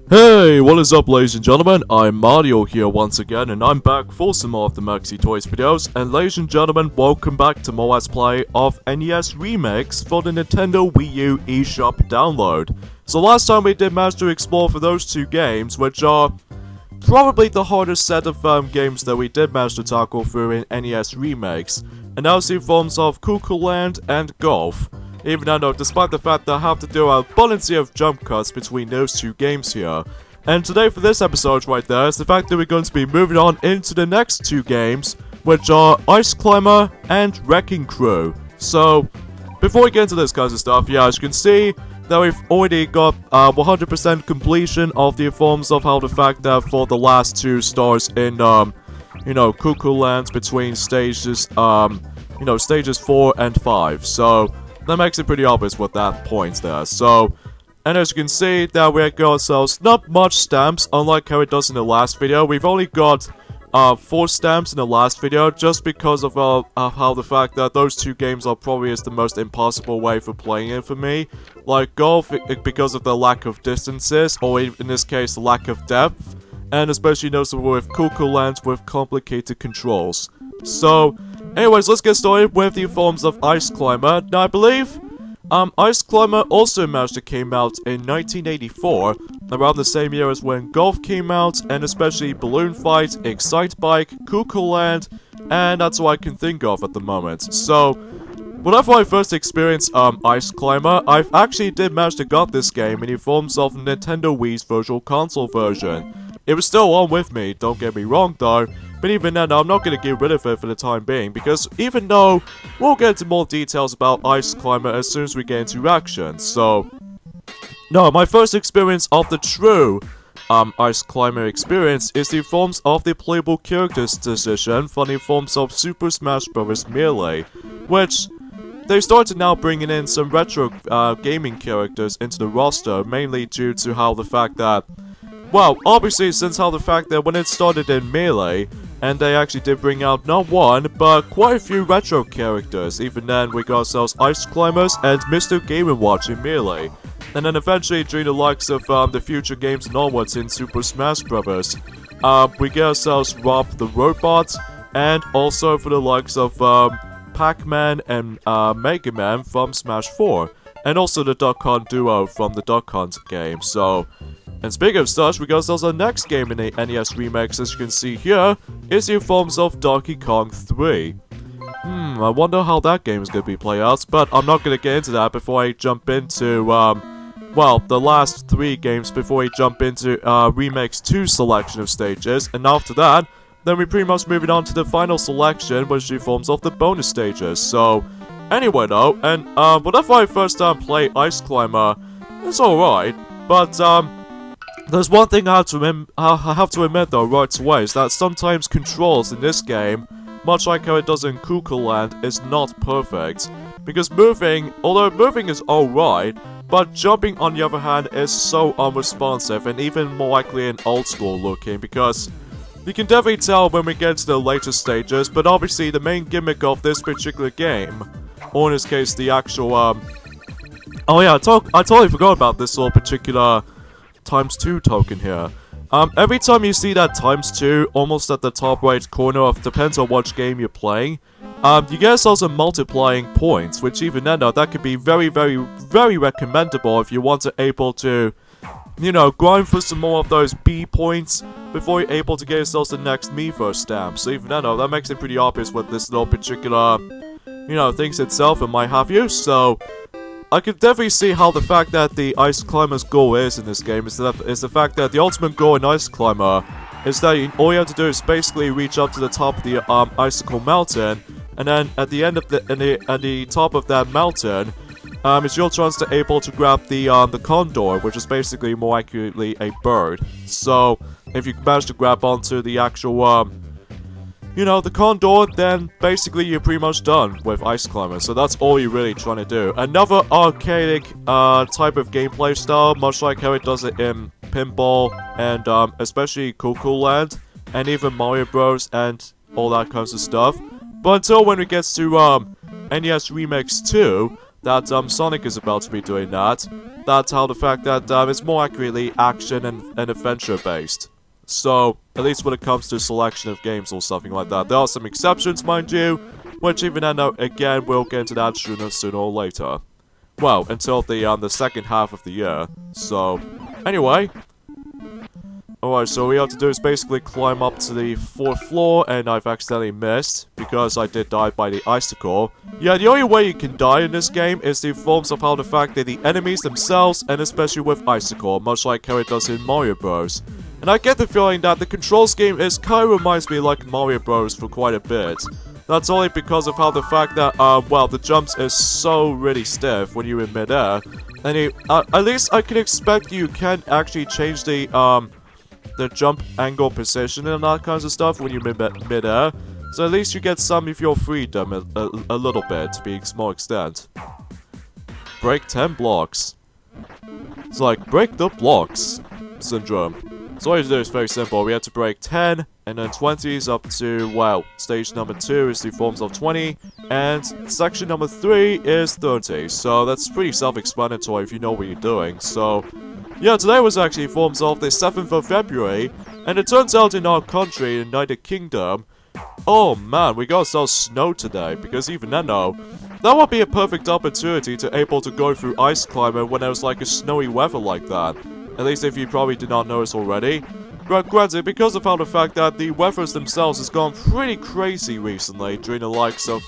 Hey, what is up ladies and gentlemen, I'm Mario here once again, and I'm back for some more of the Maxi Toys videos, and ladies and gentlemen, welcome back to more Let's Play of NES Remakes for the Nintendo Wii U eShop download. So last time we did manage to explore for those two games, which are probably the hardest set of games that we did manage to tackle through in NES Remakes, and now see forms of Cuckoo Land and Golf. Even though, despite the fact that I have to do a abundance of jump cuts between those two games here. And today for this episode right there is the fact that we're going to be moving on into the next two games, which are Ice Climber and Wrecking Crew. So, before we get into this kinds of stuff, yeah, as you can see, that we've already got 100% completion of the forms of how the fact that for the last two stars in, Cuckoo Lands between stages, stages 4 and 5. So, that makes it pretty obvious what that points there. So, and as you can see, that we got ourselves not much stamps, unlike how it does in the last video. We've only got 4 stamps in the last video, just because of how the fact that those two games are probably is the most impossible way for playing it for me. Like Golf, because of the lack of distances, or in this case, the lack of depth, and especially noticeable with Cuckoo Lands with complicated controls. So, anyways, let's get started with the forms of Ice Climber. Now, I believe, Ice Climber also managed to came out in 1984, around the same year as when Golf came out, and especially Balloon Fight, Excite Bike, Cuckoo Land, and that's all I can think of at the moment. So, whenever I first experienced, Ice Climber, I actually did manage to got this game in the forms of Nintendo Wii's Virtual Console version. It was still on with me, don't get me wrong though. But even then, I'm not going to get rid of it for the time being, because even though we'll get into more details about Ice Climber as soon as we get into action, so... No, my first experience of the true Ice Climber experience is the forms of the playable characters decision from the forms of Super Smash Bros. Melee, which they started now bringing in some retro gaming characters into the roster, mainly due to how the fact that... Well, obviously, since how the fact that when it started in Melee, and they actually did bring out not one, but quite a few retro characters. Even then, we got ourselves Ice Climbers and Mr. Game & Watch in Melee. And then eventually, during the likes of the future games and onwards in Super Smash Bros., we get ourselves Rob the Robot, and also for the likes of Pac-Man and Mega Man from Smash 4. And also the Duck Hunt duo from the Duck Hunt game, so... And speaking of such, we got ourselves our next game in the NES remakes, as you can see here, is in forms of Donkey Kong 3. I wonder how that game is going to be played out, but I'm not going to get into that before I jump into, the last 3 games before we jump into, Remakes 2 selection of stages, and after that, then we're pretty much moving on to the final selection, which is forms of the bonus stages. So, anyway though, and, whenever I first play Ice Climber, it's alright, but, there's one thing I have to admit though right away, is that sometimes controls in this game, much like how it does in Cuckoo Land, is not perfect. Because moving, although moving is alright, but jumping on the other hand is so unresponsive and even more likely an old school looking, because you can definitely tell when we get to the later stages, but obviously the main gimmick of this particular game, or in this case the actual, oh yeah, I totally forgot about this little particular ×2 token here. Every time you see that ×2 almost at the top right corner of, depends on which game you're playing, you get yourselves some multiplying points, which even then though, that could be very, very, very recommendable if you want to able to, grind for some more of those B points before you're able to get yourselves the next Miiverse stamp. So even then though, that makes it pretty obvious what this little particular, thinks itself and might have you, so... I can definitely see how the fact that the Ice Climber's goal is in this game is the fact that the ultimate goal in Ice Climber is that all you have to do is basically reach up to the top of the Icicle Mountain, and then at the end of at the top of that mountain, it's your chance to able to grab the condor, which is basically more accurately a bird. So if you manage to grab onto the actual the condor, then basically you're pretty much done with Ice Climber, so that's all you're really trying to do. Another archaic type of gameplay style, much like how it does it in Pinball, and especially Cuckoo Land, and even Mario Bros, and all that kinds of stuff. But until when it gets to NES Remakes 2, that Sonic is about to be doing that that's how the fact that it's more accurately action and adventure based. So, at least when it comes to selection of games or something like that. There are some exceptions, mind you, which even then, again, we'll get into that sooner or later. Well, until the second half of the year. So, anyway. Alright, so what we have to do is basically climb up to the 4th floor, and I've accidentally missed, because I did die by the icicle. Yeah, the only way you can die in this game is the forms of how the fact that the enemies themselves, and especially with icicle, much like how it does in Mario Bros. And I get the feeling that the control scheme kind of reminds me like Mario Bros for quite a bit. That's only because of how the fact that, well, the jumps is so really stiff when you're in midair. And at least I can expect you can actually change the jump angle position and that kinds of stuff when you're midair. So at least you get some of your freedom a little bit, to be a small extent. Break 10 blocks. It's like, break the blocks syndrome. So all you have to do is very simple. We have to break 10, and then 20 is up to, well, stage number 2 is the forms of 20, and section number 3 is 30. So that's pretty self-explanatory if you know what you're doing. So, yeah, today was actually forms of the 7th of February, and it turns out in our country, the United Kingdom, oh man, we got ourselves snow today, because even then though, that would be a perfect opportunity to able to go through ice climber when there's like a snowy weather like that. At least if you probably did not notice already. But granted, because of how the fact that the weathers themselves has gone pretty crazy recently during the likes of,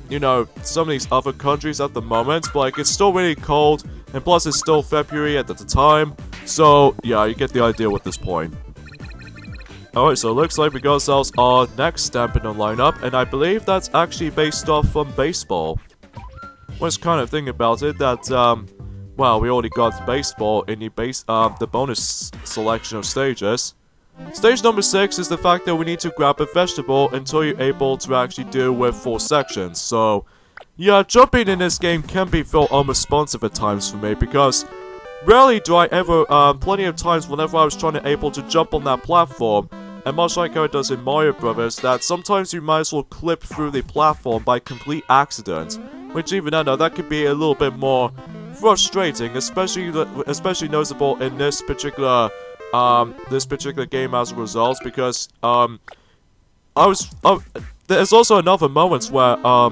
you know, some of these other countries at the moment. But like, it's still really cold, and plus it's still February at the time. So, yeah, you get the idea with this point. Alright, so it looks like we got ourselves our next stamp in the lineup, and I believe that's actually based off from baseball. What's kind of thing about it that, well, we already got baseball in the bonus selection of stages. Stage number 6 is the fact that we need to grab a vegetable until you're able to actually deal with 4 sections. So, yeah, jumping in this game can feel unresponsive at times for me, because rarely do I ever, plenty of times whenever I was trying to able to jump on that platform, and much like how it does in Mario Brothers, that sometimes you might as well clip through the platform by complete accident. Which even then, that could be a little bit more frustrating, especially noticeable in this particular game as a result, because there's also another moments where I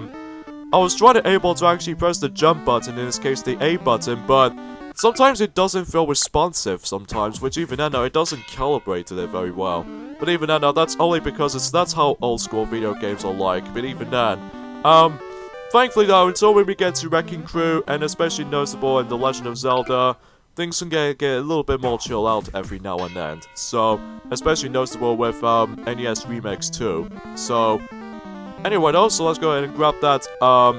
was trying to able to actually press the jump button, in this case the A button, but sometimes it doesn't feel responsive sometimes, which even then it doesn't calibrate it very well. But even then, that's only because that's how old school video games are like. But even then, thankfully though, until when we get to Wrecking Crew, and especially noticeable in The Legend of Zelda, things can get a little bit more chill out every now and then. So, especially noticeable with NES remakes too. So, anyway though, so let's go ahead and grab that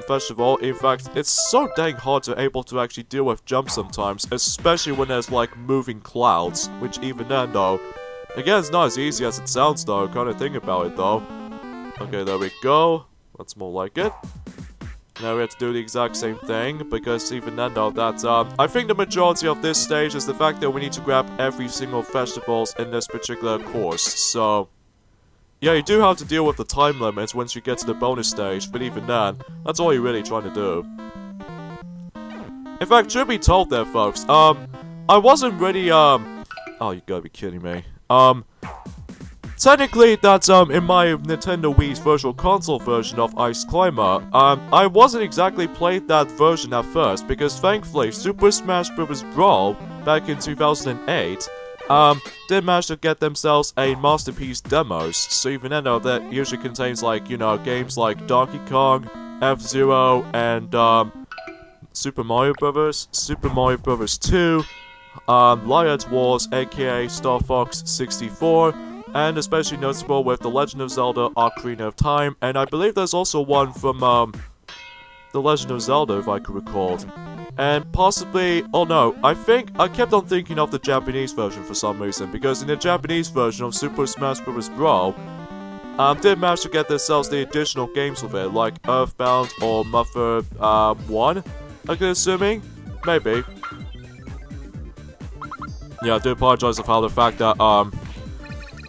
vegetable. In fact, it's so dang hard to able to actually deal with jumps sometimes, especially when there's like moving clouds, which even then though, again, it's not as easy as it sounds though, kind of think about it though. Okay, there we go. That's more like it. Now we have to do the exact same thing, because even then though, that, I think the majority of this stage is the fact that we need to grab every single vegetables in this particular course, so... yeah, you do have to deal with the time limits once you get to the bonus stage, but even then, that's all you're really trying to do. In fact, truth be told there, folks, I wasn't really, oh, you gotta be kidding me. Technically, that's, in my Nintendo Wii's Virtual Console version of Ice Climber, I wasn't exactly played that version at first, because thankfully, Super Smash Bros. Brawl, back in 2008, did manage to get themselves a Masterpiece demos, so even then though, that usually contains like, you know, games like Donkey Kong, F-Zero, and, Super Mario Bros., Super Mario Bros. 2, Riot Wars, aka Star Fox 64, and especially noticeable with The Legend of Zelda Ocarina of Time, and I believe there's also one from, The Legend of Zelda, if I could recall. And possibly, oh no, I kept on thinking of the Japanese version for some reason, because in the Japanese version of Super Smash Bros. Brawl, did manage to get themselves the additional games with it, like Earthbound or Mother 1, I can assuming? Maybe. Yeah, I do apologize for how the fact that,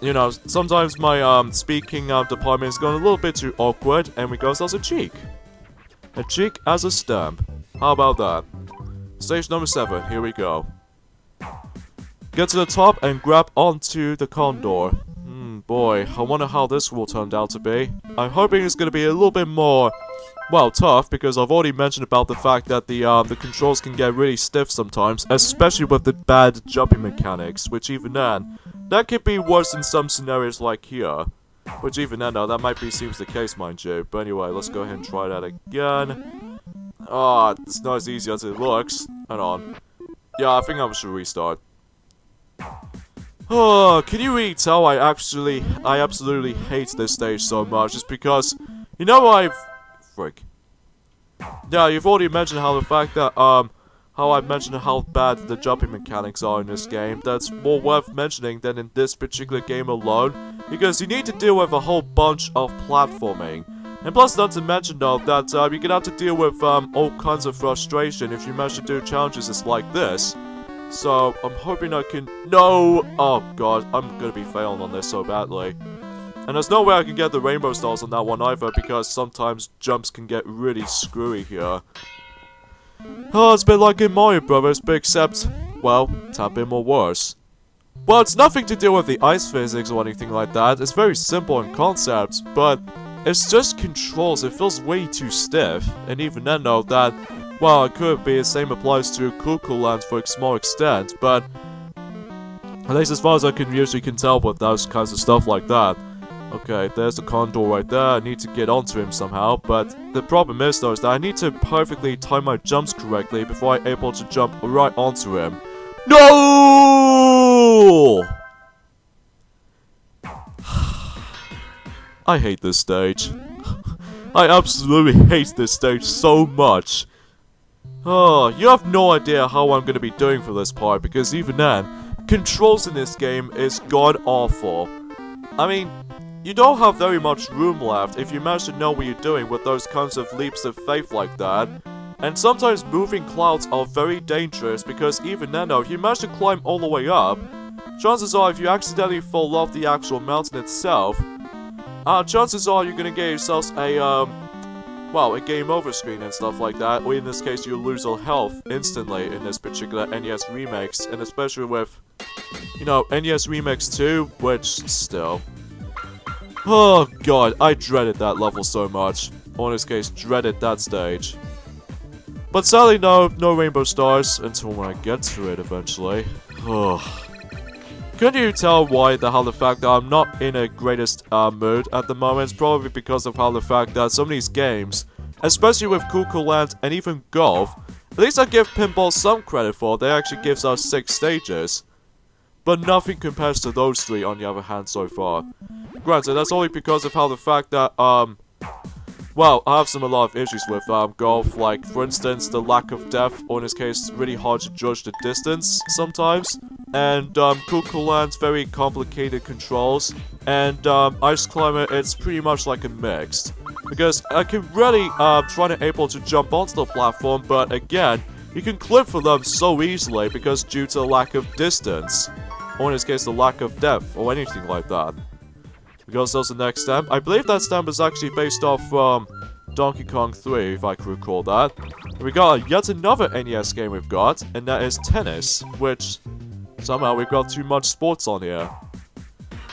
you know, sometimes my, speaking department is going a little bit too awkward, and we got ourselves a cheek. A cheek as a stamp. How about that? Stage number 7, here we go. Get to the top and grab onto the condor. Boy, I wonder how this will turn out to be. I'm hoping it's going to be a little bit more, well, tough, because I've already mentioned about the fact that the controls can get really stiff sometimes, especially with the bad jumping mechanics, which even then, that could be worse in some scenarios like here. Which even then, that might be seems the case, mind you. But anyway, let's go ahead and try that again. Ah, it's not as easy as it looks. Hang on. Yeah, I think I should restart. Oh, can you really tell I absolutely hate this stage so much? Just because, you know, frick. Yeah, you've already mentioned how the fact that, how I've mentioned how bad the jumping mechanics are in this game. That's more worth mentioning than in this particular game alone, because you need to deal with a whole bunch of platforming. And plus, not to mention though, that you're gonna have to deal with all kinds of frustration if you manage to do challenges like this. So, I'm hoping I can... No! Oh god, I'm gonna be failing on this so badly. And there's no way I can get the rainbow stars on that one either, because sometimes jumps can get really screwy here. Oh, it's a bit like in Mario Brothers, but except, well, it's a bit more worse. Well, it's nothing to do with the ice physics or anything like that. It's very simple in concept, but it's just controls. It feels way too stiff. And even then, though, that, well, it could be the same applies to Cuckoo Land for a small extent, but at least as far as I can usually tell with those kinds of stuff like that. Okay, there's the condor right there. I need to get onto him somehow, but the problem is though is that I need to perfectly time my jumps correctly before I'm able to jump right onto him. No! I hate this stage. I absolutely hate this stage so much. Oh, you have no idea how I'm going to be doing for this part, because even then, controls in this game is god awful. I mean, you don't have very much room left if you manage to know what you're doing with those kinds of leaps of faith like that. And sometimes moving clouds are very dangerous, because even then though, if you manage to climb all the way up, chances are if you accidentally fall off the actual mountain itself, chances are you're gonna get yourselves a, well, a game over screen and stuff like that, or in this case you'll lose all health instantly in this particular NES remakes, and especially with, you know, NES Remix 2, which still... Oh god, I dreaded that level so much. Or in this case, dreaded that stage. But sadly, no rainbow stars until when I get to it eventually. Couldn't you tell how the fact that I'm not in a greatest mood at the moment? It's probably because of how the fact that some of these games, especially with Cuckoo Land and even Golf, at least I give Pinball some credit for, they actually gives us 6 stages. But nothing compares to those 3 on the other hand so far. Granted, that's only because of how the fact that, well, I have a lot of issues with, Golf, like, for instance, the lack of depth, or in this case, really hard to judge the distance, sometimes. And, Cuckoo Land's very complicated controls, and, Ice Climber, it's pretty much like a mixed. Because I can really, try to able to jump onto the platform, but again, you can clip for them so easily because due to the lack of distance. Or in this case, the lack of depth, or anything like that. Because there's the next stamp. I believe that stamp is actually based off from Donkey Kong 3, if I can recall that. We got yet another NES game we've got, and that is tennis, which somehow we've got too much sports on here.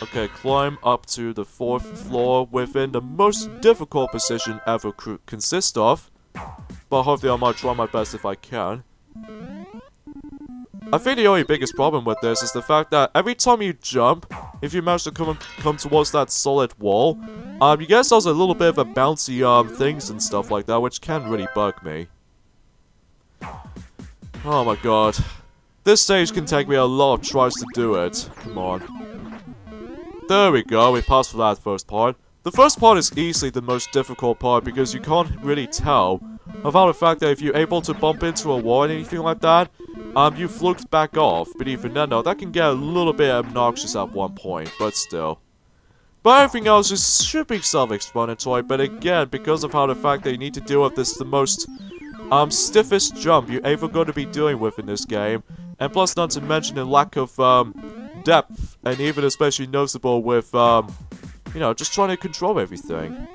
Okay, climb up to the 4th floor within the most difficult position ever consists of. But hopefully I might try my best if I can. I think the only biggest problem with this is the fact that every time you jump, if you manage to come towards that solid wall, you get those a little bit of a bouncy things and stuff like that, which can really bug me. Oh my god. This stage can take me a lot of tries to do it. Come on. There we go, we passed for that first part. The first part is easily the most difficult part because you can't really tell about the fact that if you're able to bump into a wall or anything like that, you fluke back off. But even then, though, that can get a little bit obnoxious at one point, but still. But everything else should be self-explanatory, but again, because of how the fact that you need to deal with this the most stiffest jump you're ever going to be dealing with in this game, and plus not to mention the lack of depth, and even especially noticeable with you know, just trying to control everything.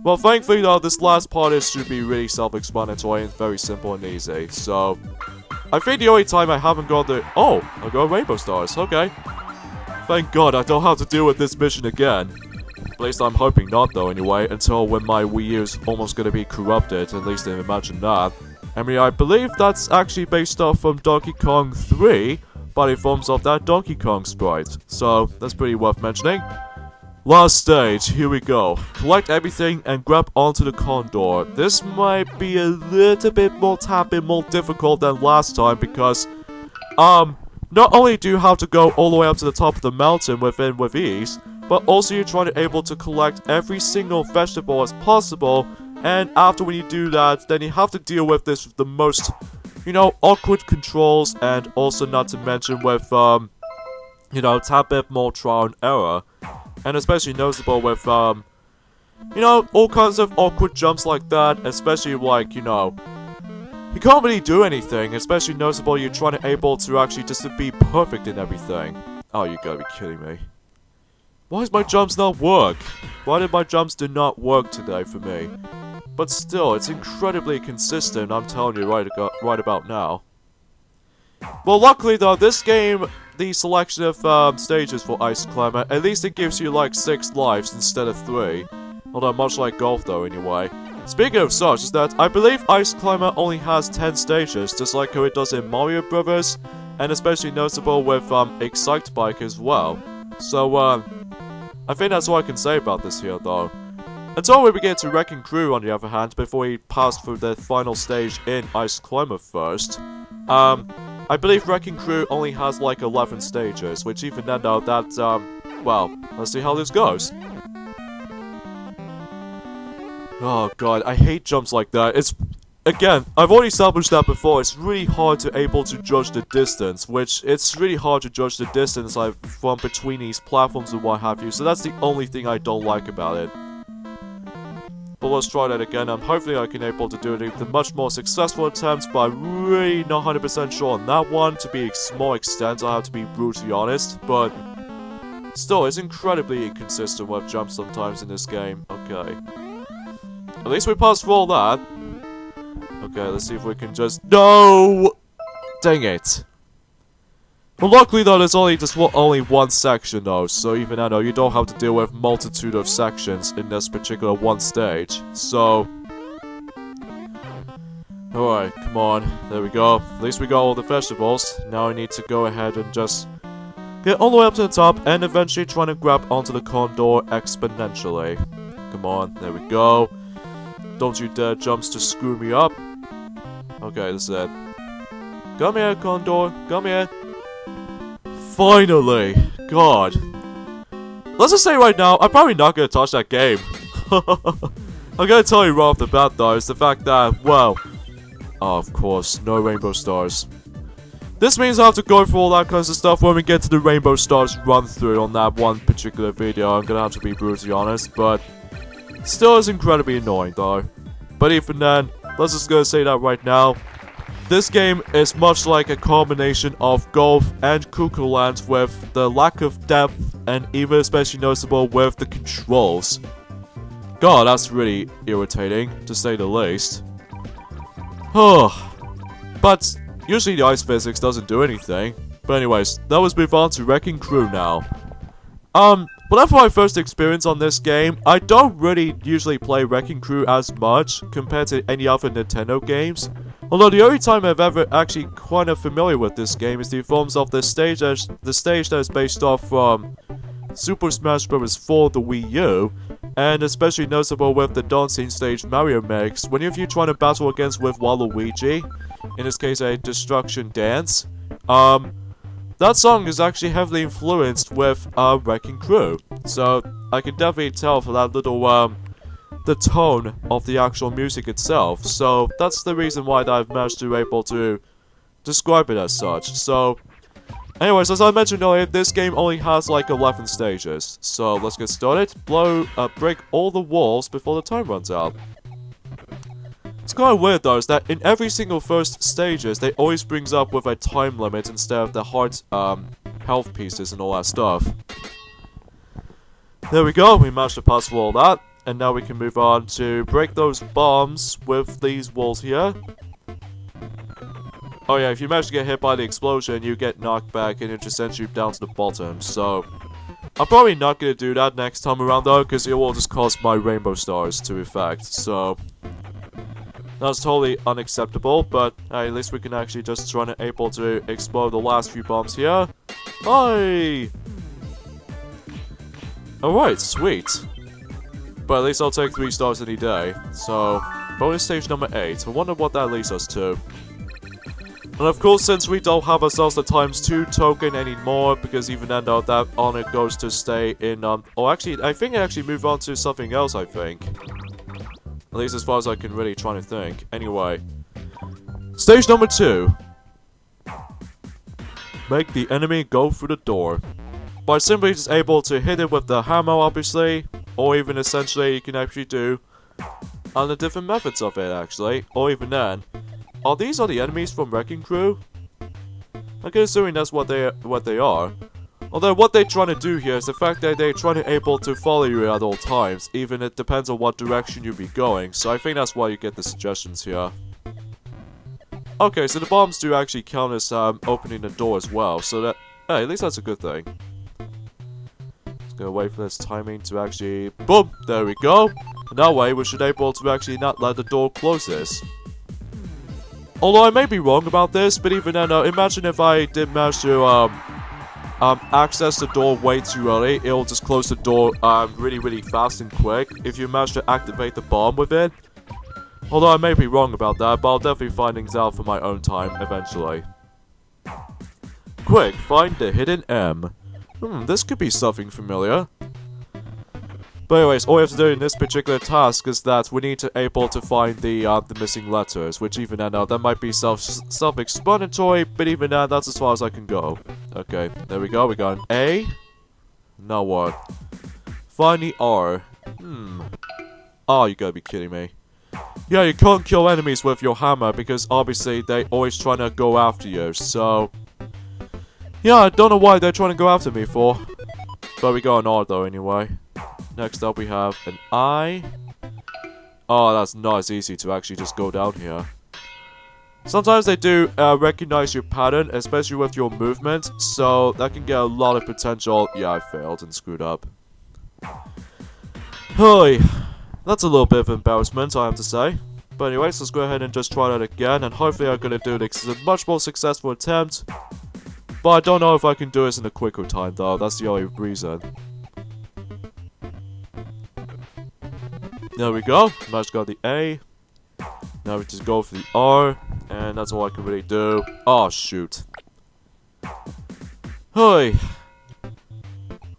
Well, thankfully though, this last part should be really self-explanatory and very simple and easy. So, I think the only time I haven't got the... Oh, I got rainbow stars. Okay. Thank God I don't have to deal with this mission again. At least I'm hoping not though anyway, until when my Wii U is almost gonna be corrupted, at least I imagine that. I mean, I believe that's actually based off from Donkey Kong 3, by the forms of that Donkey Kong sprite. So, that's pretty worth mentioning. Last stage, here we go. Collect everything and grab onto the condor. This might be a little bit more difficult than last time because, not only do you have to go all the way up to the top of the mountain with ease, but also you're trying to able to collect every single vegetable as possible, and after when you do that, then you have to deal with this with the most, you know, awkward controls, and also not to mention with, you know, tad bit more trial and error. And especially noticeable with, you know, all kinds of awkward jumps like that, especially like, you know, you can't really do anything, especially noticeable you're trying to able to actually just to be perfect in everything. Oh, you gotta be kidding me. Why does my jumps not work? Why did my jumps do not work today for me? But still, it's incredibly consistent, I'm telling you right about now. Well, luckily though, this game, the selection of stages for Ice Climber, at least it gives you like 6 lives instead of 3. Although much like golf though anyway. Speaking of such, is that I believe Ice Climber only has 10 stages, just like how it does in Mario Brothers, and especially noticeable with Excite Bike as well. So I think that's all I can say about this here though. Until we get to Wrecking Crew on the other hand, before we pass through the final stage in Ice Climber first, I believe Wrecking Crew only has like 11 stages, which even then though, that, well, let's see how this goes. Oh god, I hate jumps like that. It's, again, I've already established that before, it's really hard to able to judge the distance, which, it's really hard to judge the distance from between these platforms and what have you, so that's the only thing I don't like about it. But let's try that again, and hopefully I can able to do it with much more successful attempts, but I'm really not 100% sure on that one. To be a small extent, I have to be brutally honest, but still, it's incredibly inconsistent with jumps sometimes in this game. Okay. At least we passed through all that. Okay, let's see if we can just... No! Dang it. Well, luckily though, there's only one section though, so even though you don't have to deal with multitude of sections in this particular one stage, so... Alright, come on, there we go. At least we got all the vegetables. Now I need to go ahead and just get all the way up to the top, and eventually trying to grab onto the condor exponentially. Come on, there we go. Don't you dare jumps to screw me up. Okay, this is it. Come here, condor, come here. Finally! God. Let's just say right now, I'm probably not gonna touch that game. I'm gonna tell you right off the bat though, is the fact that, well... Oh, of course, no rainbow stars. This means I have to go through all that kinds of stuff when we get to the rainbow stars run through on that one particular video. I'm gonna have to be brutally honest, but... Still is incredibly annoying though. But even then, let's just go say that right now. This game is much like a combination of Golf and Cuckoo Land with the lack of depth and even especially noticeable with the controls. God, that's really irritating, to say the least. But usually the ice physics doesn't do anything. But anyways, now let's move on to Wrecking Crew now. Whenever my first experience on this game, I don't really usually play Wrecking Crew as much compared to any other Nintendo games. Although the only time I've ever actually kind of familiar with this game is the forms of the stage that is based off from Super Smash Bros. 4 the Wii U, and especially noticeable with the dancing stage Mario Mix, whenever you're trying to battle against with Waluigi, in this case a Destruction Dance, that song is actually heavily influenced with Wrecking Crew, so I can definitely tell for that little the tone of the actual music itself, so that's the reason why I've managed to be able to describe it as such. So anyways, as I mentioned earlier, this game only has like 11 stages, so let's get started. Break all the walls before the time runs out. It's kind of weird though, is that in every single first stages, they always brings up with a time limit instead of the heart health pieces and all that stuff. There we go, we managed to pass through all that. and now we can move on to break those bombs with these walls here. Oh yeah, if you manage to get hit by the explosion, you get knocked back and it just sends you down to the bottom, so... I'm probably not gonna do that next time around though, because it will just cause my rainbow stars to effect, so... That's totally unacceptable, but at least we can actually just try and able to explode the last few bombs here. Hi! Alright, sweet. But at least I'll take 3 stars any day. So, bonus stage number 8. I wonder what that leads us to. And of course, since we don't have ourselves the ×2 token anymore, because even then though, that honor goes to stay in, oh actually, I think I actually move on to something else, I think. At least as far as I can really try to think. Anyway. Stage number 2. Make the enemy go through the door. By simply just able to hit it with the hammer, obviously. Or even essentially, you can actually do other different methods of it, actually. Or even then. Are these the enemies from Wrecking Crew? I'm assuming that's what they are. Although what they're trying to do here is the fact that they're trying to able to follow you at all times, even it depends on what direction you be going, so I think that's why you get the suggestions here. Okay, so the bombs do actually count as opening the door as well, so that, hey, at least that's a good thing. Just gonna wait for this timing to actually, boom, there we go. And that way we should able to actually not let the door close this. Although I may be wrong about this, but even then, imagine if I did manage to, access the door way too early, it'll just close the door, really fast and quick, if you manage to activate the bomb with it. Although I may be wrong about that, but I'll definitely find things out for my own time, eventually. Quick, find the hidden M. This could be something familiar. But anyways, all we have to do in this particular task is that we need to able to find the missing letters, which even now, that might be self-explanatory, but even now, that's as far as I can go. Okay, there we go, we got an A. Now what? Find the R. Oh, you gotta be kidding me. Yeah, you can't kill enemies with your hammer, because obviously, they always trying to go after you, so... Yeah, I don't know why they're trying to go after me for. But we got an R though, anyway. Next up we have an I. Oh, that's not as easy to actually just go down here. Sometimes they do recognize your pattern, especially with your movement, so that can get a lot of potential. Yeah, I failed and screwed up. Hey, that's a little bit of embarrassment, I have to say. But anyways, let's go ahead and just try that again, and hopefully I'm gonna do this as a much more successful attempt. But I don't know if I can do this in a quicker time though, that's the only reason. There we go, managed to got the A. Now we just go for the R, and that's all I can really do. Oh shoot. Hey.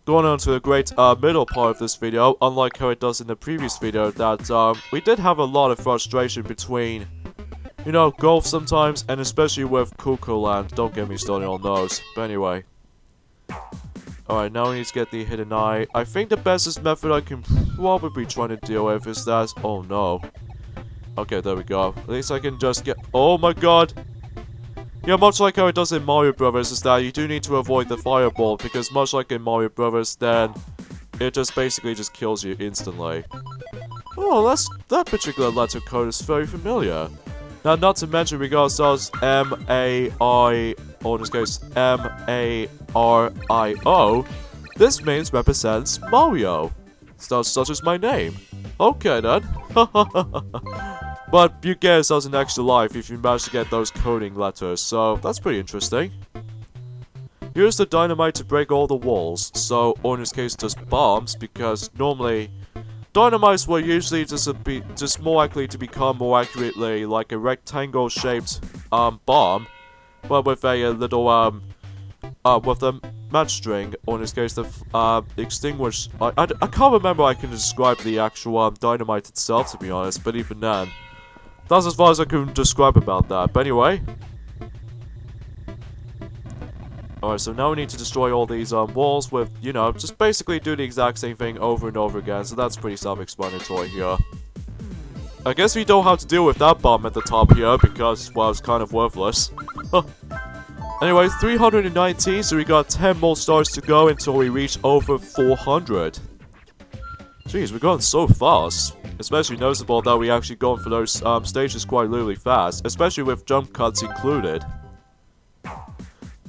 Going on to the great middle part of this video, unlike how it does in the previous video, that we did have a lot of frustration between, you know, golf sometimes, and especially with Cuckoo Land. Don't get me started on those. But anyway. Alright, now we need to get the hidden eye. I think the bestest method I can probably try to deal with is that... Oh no. Okay, there we go. At least I can just get... Oh my god! Yeah, much like how it does in Mario Brothers, is that you do need to avoid the fireball, because much like in Mario Brothers, then it just basically just kills you instantly. Oh, that particular letter code is very familiar. Now, not to mention, we got ourselves M-A-I, or in this case, M-A-R-I-O. This means represents Mario. Such as my name. Okay then. But you get yourselves an extra life if you manage to get those coding letters, so that's pretty interesting. Use the dynamite to break all the walls, so, or in this case, just bombs, because normally... Dynamites were usually just more likely to become more accurately like a rectangle-shaped bomb, but with a little with a match string, or in this case the extinguish. I can't remember how I can describe the actual dynamite itself, to be honest. But even then, that's as far as I can describe about that. But anyway. Alright, so now we need to destroy all these walls with, you know, just basically do the exact same thing over and over again, so that's pretty self-explanatory here. I guess we don't have to deal with that bomb at the top here, because, well, it's kind of worthless. Anyway, 319, so we got 10 more stars to go until we reach over 400. Jeez, we're going so fast. Especially noticeable that we actually going for those stages quite literally fast, especially with jump cuts included.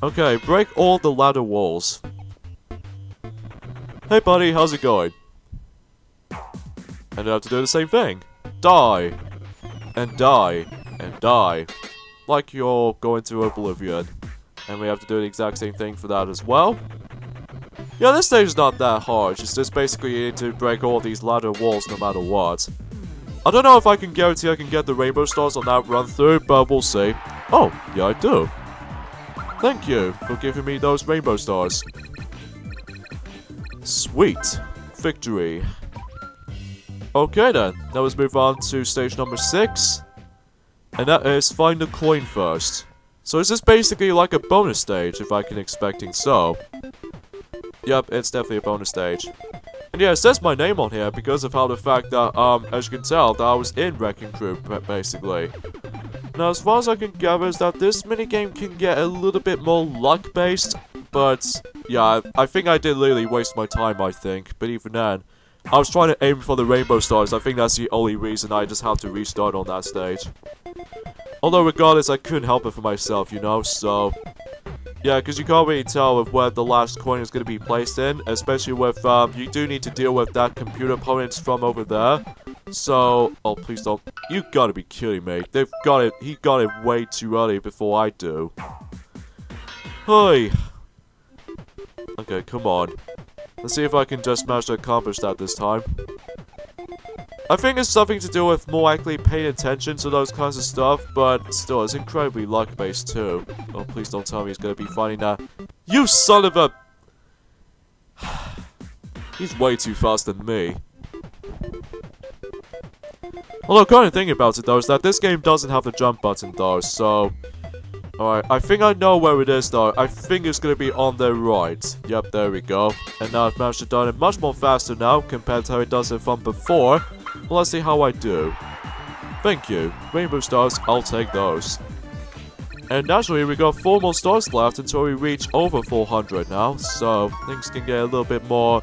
Okay, break all the ladder walls. Hey buddy, how's it going? And I have to do the same thing. Die. And die. And die. Like you're going to oblivion. And we have to do the exact same thing for that as well. Yeah, this stage is not that hard. It's just basically you need to break all these ladder walls no matter what. I don't know if I can guarantee I can get the rainbow stars on that run through, but we'll see. Oh, yeah I do. Thank you for giving me those rainbow stars. Sweet. Victory. Okay then, now let's move on to stage number 6. And that is find the coin first. So is this basically like a bonus stage, if I can expecting so? Yep, it's definitely a bonus stage. And yeah, it says my name on here because of how the fact that, as you can tell, that I was in Wrecking Crew, basically. Now, as far as I can gather is that this minigame can get a little bit more luck-based, but yeah, I think I did literally waste my time, I think. But even then, I was trying to aim for the rainbow stars. I think that's the only reason I just had to restart on that stage. Although regardless, I couldn't help it for myself, you know, so... Yeah, because you can't really tell with where the last coin is going to be placed in, especially with, you do need to deal with that computer opponents from over there. So, oh, please don't. You gotta be kidding me. They've got it, he got it way too early before I do. Hey. Okay, come on. Let's see if I can just manage to accomplish that this time. I think it's something to do with more likely paying attention to those kinds of stuff, but still, it's incredibly luck-based too. Oh, please don't tell me he's gonna be finding that. You son of a... He's way too fast than me. Although, kind of thinking about it though, is that this game doesn't have the jump button though, so... Alright, I think I know where it is though. I think it's gonna be on the right. Yep, there we go. And now I've managed to do it much more faster now, compared to how it does it from before. Well, let's see how I do. Thank you. Rainbow stars, I'll take those. And naturally, we got 4 more stars left until we reach over 400 now, so things can get a little bit more,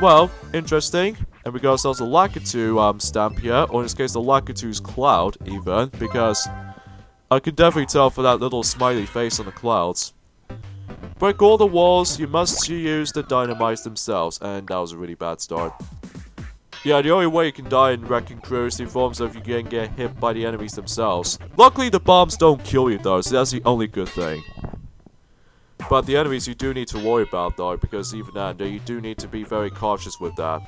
well, interesting. And we got ourselves a Lakitu stamp here, or in this case, the Lakitu's cloud, even, because I can definitely tell for that little smiley face on the clouds. Break all the walls, you must use the dynamites themselves, and that was a really bad start. Yeah, the only way you can die in Wrecking Crew is in forms of you can get hit by the enemies themselves. Luckily, the bombs don't kill you though, so that's the only good thing. But the enemies you do need to worry about though, because even then, you do need to be very cautious with that.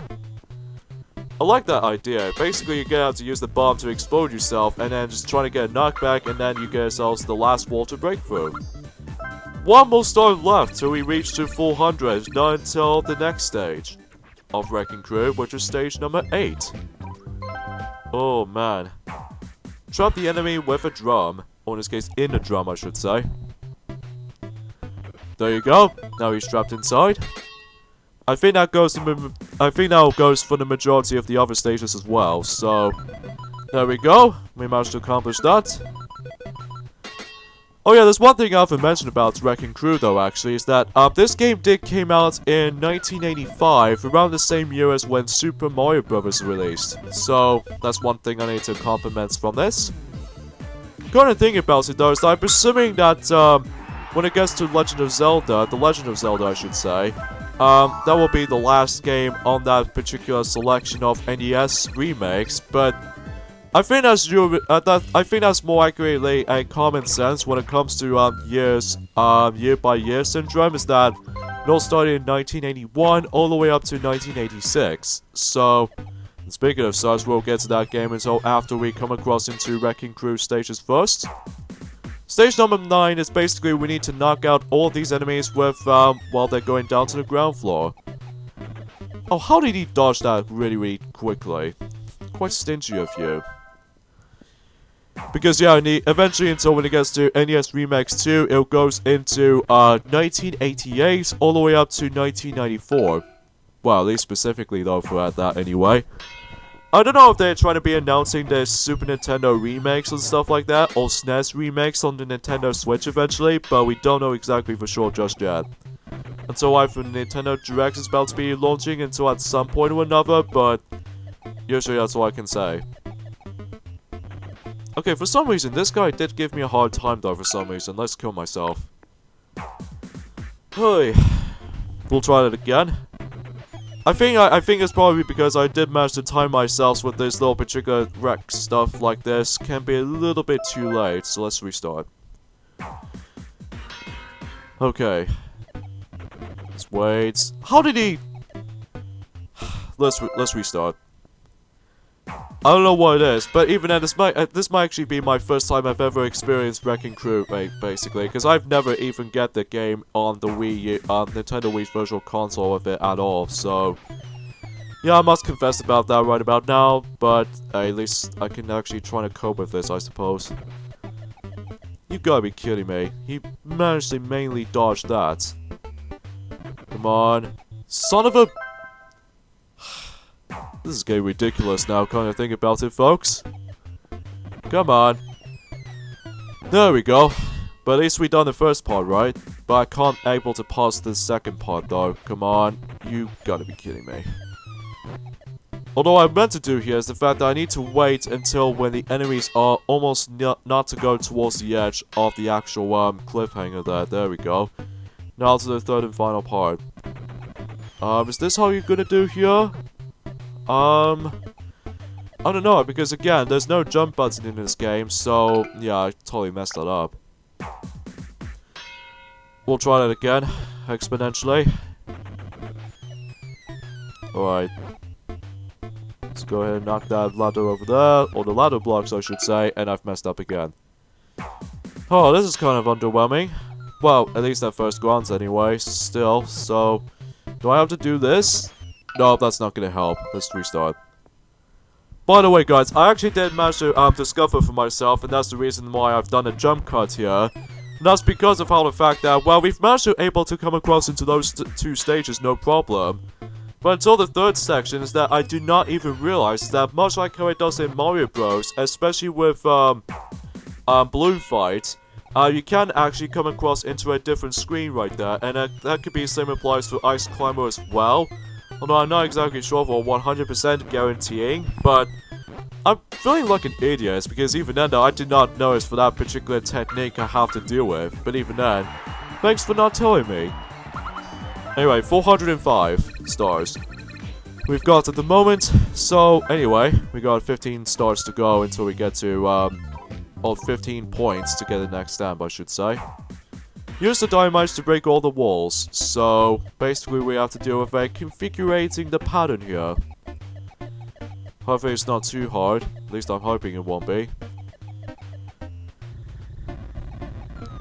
I like that idea. Basically, you get out to use the bomb to explode yourself, and then just trying to get a knockback, and then you get yourselves the last wall to break through. 1 more star left till we reach to 400, not until the next stage of Wrecking Crew, which is stage number 8. Oh man. Trap the enemy with a drum, or in this case, in a drum I should say. There you go. Now he's trapped inside. I think that goes for the majority of the other stages as well, so there we go. We managed to accomplish that. Oh yeah, there's one thing I haven't mentioned about Wrecking Crew though, actually, is that this game came out in 1985, around the same year as when Super Mario Bros. Released. So, that's one thing I need to compliment from this. Kind of thinking about it though, is that I'm presuming that when it gets to Legend of Zelda, the Legend of Zelda I should say, that will be the last game on that particular selection of NES remakes, but I think that's more accurately a common sense when it comes to year by year syndrome, is that it all started in 1981 all the way up to 1986. So, speaking of such, we'll get to that game until after we come across into Wrecking Crew stages first. Stage number 9 is basically we need to knock out all these enemies with while they're going down to the ground floor. Oh, how did he dodge that really quickly? Quite stingy of you. Because yeah, eventually until when it gets to NES Remix 2, it goes into 1988 all the way up to 1994. Well, at least specifically though for that anyway. I don't know if they're trying to be announcing their Super Nintendo remakes and stuff like that, or SNES remakes on the Nintendo Switch eventually, but we don't know exactly for sure just yet. until either Nintendo Direct is about to be launching until at some point or another, but usually that's all I can say. Okay, for some reason, this guy did give me a hard time though for some reason. Let's kill myself. Hey, we'll try that again. I think it's probably because I did manage to time myself with this little particular wreck stuff like this. Can be a little bit too late, so let's restart. Okay. Let's wait. How did he... Let's restart. I don't know what it is, but even then, this might actually be my first time I've ever experienced Wrecking Crew, basically, because I've never even get the game on the Nintendo Wii's Virtual Console of it at all, so... Yeah, I must confess about that right about now, but at least I can actually try to cope with this, I suppose. You gotta be kidding me. He managed to mainly dodge that. Come on. Son of a... This is getting ridiculous now, kind of think about it, folks. Come on. There we go. But at least we done the first part, right? But I can't able to pass the second part, though. Come on. You gotta be kidding me. Although what I meant to do here is the fact that I need to wait until when the enemies are almost not to go towards the edge of the actual cliffhanger there. There we go. Now to the third and final part. Is this how you're gonna do here? I don't know, because again, there's no jump button in this game, so yeah, I totally messed that up. We'll try that again, exponentially. Alright. Let's go ahead and knock that ladder over there, or the ladder blocks I should say, and I've messed up again. Oh, this is kind of underwhelming. Well, at least at first glance anyway, still, so... Do I have to do this? No, that's not gonna help. Let's restart. By the way, guys, I actually did manage to discover for myself, and that's the reason why I've done a jump cut here. And that's because of how the fact that, well, we've managed to able to come across into those two stages, no problem. But until the third section is that I do not even realize that much like how it does in Mario Bros, especially with Balloon Fight, you can actually come across into a different screen right there, and that could be the same applies for Ice Climber as well. Although I'm not exactly sure for 100% guaranteeing, but I'm feeling like an idiot because even then I did not notice for that particular technique I have to deal with. But even then, thanks for not telling me. Anyway, 405 stars we've got at the moment. So anyway, we got 15 stars to go until we get to, 15 points to get the next stamp, I should say. Use the dynamites to break all the walls, so basically we have to deal with configuring the pattern here. Hopefully it's not too hard, at least I'm hoping it won't be.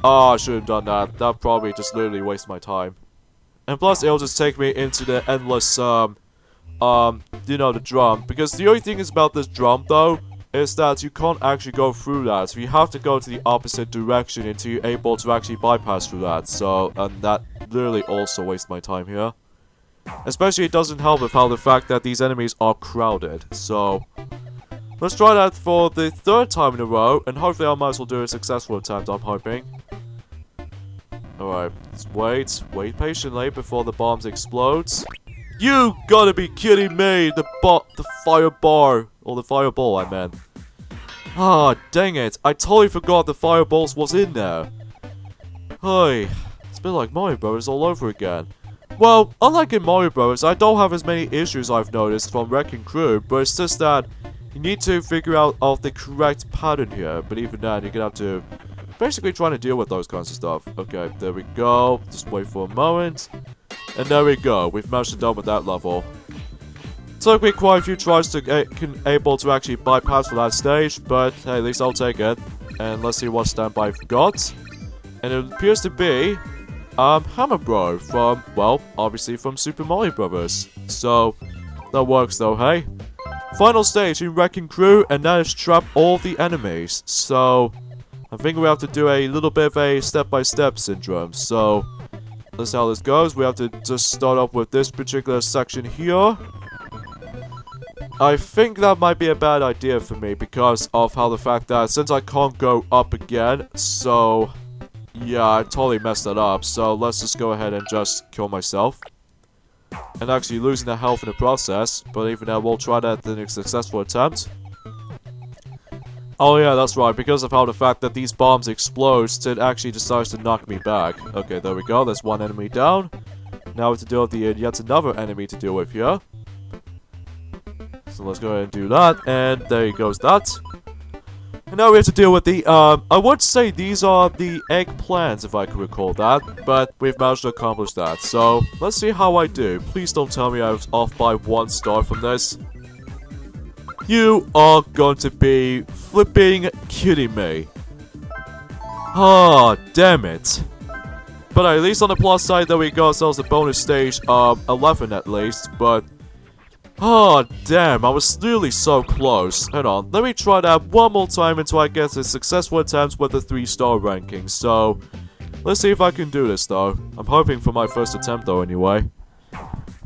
Oh, I should have done that. That probably just literally wasted my time. And plus it'll just take me into the endless, you know, the drum. Because the only thing is about this drum though, is that you can't actually go through that, so you have to go to the opposite direction until you're able to actually bypass through that, so, and that literally also wastes my time here. Especially it doesn't help with how the fact that these enemies are crowded, so... Let's try that for the third time in a row, and hopefully I might as well do a successful attempt, I'm hoping. Alright, let's wait patiently before the bombs explodes. You gotta be kidding me! The fire bar, or the fireball I meant. Ah, dang it. I totally forgot the fireballs was in there. Hey, it's been like Mario Bros. All over again. Well, unlike in Mario Bros., I don't have as many issues I've noticed from Wrecking Crew, but it's just that you need to figure out the correct pattern here. But even then, you're gonna have to basically try to deal with those kinds of stuff. Okay, there we go. Just wait for a moment. And there we go. We've managed to done with that level. Took me quite a few tries to able to actually bypass for that stage, but hey, at least I'll take it. And let's see what standby I've got. And it appears to be Hammer Bro from, well, obviously from Super Mario Bros. So that works though, hey. Final stage in Wrecking Crew, and that is trap all the enemies. So I think we have to do a little bit of a step-by-step syndrome. So that's how this goes. We have to just start off with this particular section here. I think that might be a bad idea for me because of how the fact that since I can't go up again, so Yeah, I totally messed that up, so let's just go ahead and just kill myself. And actually losing the health in the process, but even though we'll try that in a successful attempt. Oh yeah, that's right, because of how the fact that these bombs explode, it actually decides to knock me back. Okay, there we go, there's one enemy down. Now we have to deal with yet another enemy to deal with here. So let's go ahead and do that, and there goes that. And now we have to deal with the, I would say these are the eggplants, if I can recall that, but we've managed to accomplish that. So, let's see how I do. Please don't tell me I was off by 1 star from this. You are going to be flipping kidding me. Ah, damn it. But at least on the plus side, there we got ourselves a bonus stage, 11 at least, but... Oh, damn, I was really so close. Hold on, let me try that one more time until I get a successful attempt with the 3-star ranking. So, let's see if I can do this, though. I'm hoping for my first attempt, though, anyway.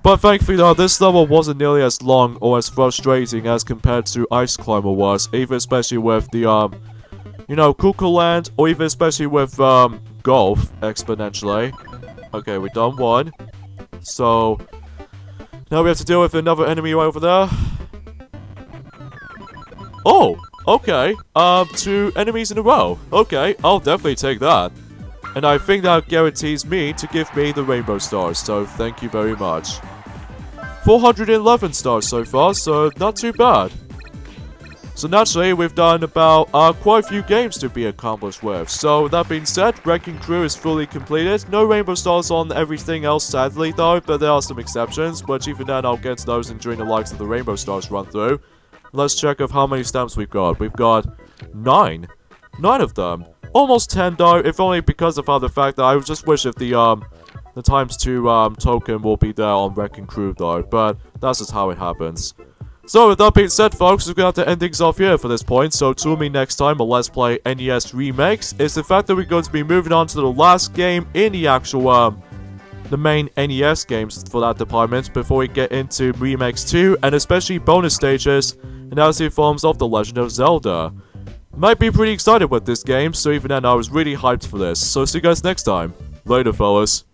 But thankfully, though, this level wasn't nearly as long or as frustrating as compared to Ice Climber was. Even especially with the, you know, Cuckoo Land, or even especially with, Golf, exponentially. Okay, we've done one. So... now we have to deal with another enemy right over there. Oh, okay. 2 enemies in a row. Okay, I'll definitely take that. And I think that guarantees me to give me the rainbow stars, so thank you very much. 411 stars so far, so not too bad. So naturally, we've done about quite a few games to be accomplished with. So that being said, Wrecking Crew is fully completed. No rainbow stars on everything else sadly though, but there are some exceptions, which even then I'll get to those during the likes of the rainbow stars run through. Let's check of how many stamps we've got. We've got 9. 9 of them. Almost 10 though, if only because of the fact that I just wish if the ×2 token will be there on Wrecking Crew though, but that's just how it happens. So with that being said, folks, we're going to have to end things off here for this point, so tune me next time on Let's Play NES Remakes. It's the fact that we're going to be moving on to the last game in the actual, the main NES games for that department before we get into Remakes 2, and especially bonus stages, and as the forms of The Legend of Zelda. Might be pretty excited with this game, so even then I was really hyped for this, so see you guys next time. Later, fellas.